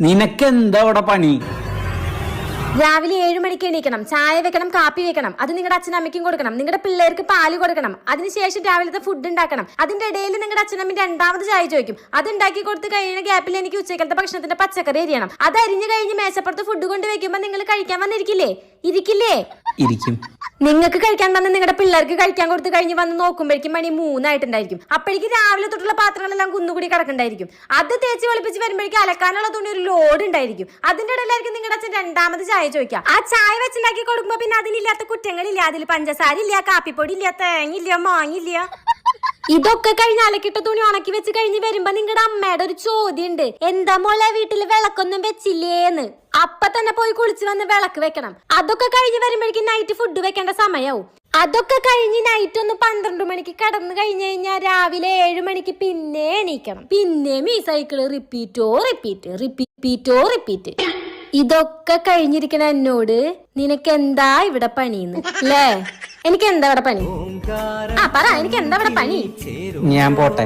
നിനക്കെന്താ അവിടെ പണി? രാവിലെ 7 മണിക്ക് എണീക്കണം, ചായ വെക്കണം, കാപ്പി വെക്കണം, അത് നിങ്ങളുടെ അച്ഛനും അമ്മയ്ക്കും കൊടുക്കണം, നിങ്ങളുടെ പിള്ളേർക്ക് പാല് കൊടുക്കണം, അതിനുശേഷം രാവിലത്തെ ഫുഡ് ഉണ്ടാക്കണം. അതിന്റെ ഇടയിൽ നിങ്ങളുടെ അച്ഛനമ്മ രണ്ടാമത് ചായ ചോദിക്കും. അത് ഉണ്ടാക്കി കൊടുത്ത് കഴിയുന്ന ഗ്യാപ്പിൽ എനിക്ക് ഉച്ചക്കലത്തെ ഭക്ഷണത്തിന്റെ പച്ചക്കറി അരിയണം. അത് അരിഞ്ഞു കഴിഞ്ഞ് മേശപ്പുറത്ത് ഫുഡ് കൊണ്ട് വെക്കുമ്പോ നിങ്ങൾ കഴിക്കാൻ വന്നിരിക്കില്ലേ? ഇരിക്കും. നിങ്ങൾക്ക് കഴിക്കാൻ വന്ന് നിങ്ങളുടെ പിള്ളേർക്ക് കഴിക്കാൻ കൊടുത്ത് കഴിഞ്ഞ് വന്ന് നോക്കുമ്പോഴേക്കും മണി 3 ആയിട്ടുണ്ടായിരിക്കും. അപ്പോഴേക്കും രാവിലെ തൊട്ടുള്ള പാത്രങ്ങളെല്ലാം കുന്നുകൂടി കിടക്കണ്ടായിരിക്കും. അത് തേച്ച് വെളുപ്പിച്ച് വരുമ്പോഴേക്കും അലക്കാനുള്ള തുണി ഒരു ലോഡ് ഉണ്ടായിരിക്കും. അതിന്റെ ഇടയിലായിരിക്കും നിങ്ങളുടെ അച്ഛൻ രണ്ടാമത് ചായ ചോദിക്കാം. ആ ചായ വെച്ചുണ്ടാക്കി കൊടുക്കുമ്പോ പിന്നെ അതിലില്ലാത്ത കുറ്റങ്ങളില്ല. അതിൽ പഞ്ചസാര ഇല്ല, കാപ്പിപ്പൊടി ഇല്ല, തേങ്ങില്ല, മാങ്ങില്ല. ഇതൊക്കെ കഴിഞ്ഞ് അലക്കിട്ട തുണി ഉണക്കി വെച്ച് കഴിഞ്ഞ് വരുമ്പോ നിങ്ങളുടെ അമ്മയുടെ ഒരു ചോദ്യം ഉണ്ട്, എന്താ മോളെ വീട്ടില് വിളക്കൊന്നും വെച്ചില്ലേന്ന്. അപ്പൊ തന്നെ പോയി കുളിച്ച് വന്ന് വിളക്ക് വെക്കണം. അതൊക്കെ കഴിഞ്ഞ് വരുമ്പോഴേക്കും നൈറ്റ് ഫുഡ് വെക്കേണ്ട സമയവും. അതൊക്കെ കഴിഞ്ഞ് നൈറ്റ് ഒന്ന് 12 മണിക്ക് കിടന്നു കഴിഞ്ഞു കഴിഞ്ഞാൽ രാവിലെ 7 മണിക്ക് പിന്നെ എണീക്കണം. പിന്നെയും ഈ സൈക്കിള് റിപ്പീറ്റോ റിപ്പീറ്റ്. ഇതൊക്കെ കഴിഞ്ഞിരിക്കണ എന്നോട് നിനക്ക് എന്താ ഇവിടെ പണിന്ന് അല്ലേ? എനിക്ക് എന്താ ഇവിടെ പണി? പറ, എനിക്ക് എന്താ ഇവിടെ പണി? ഞാൻ പോട്ടെ.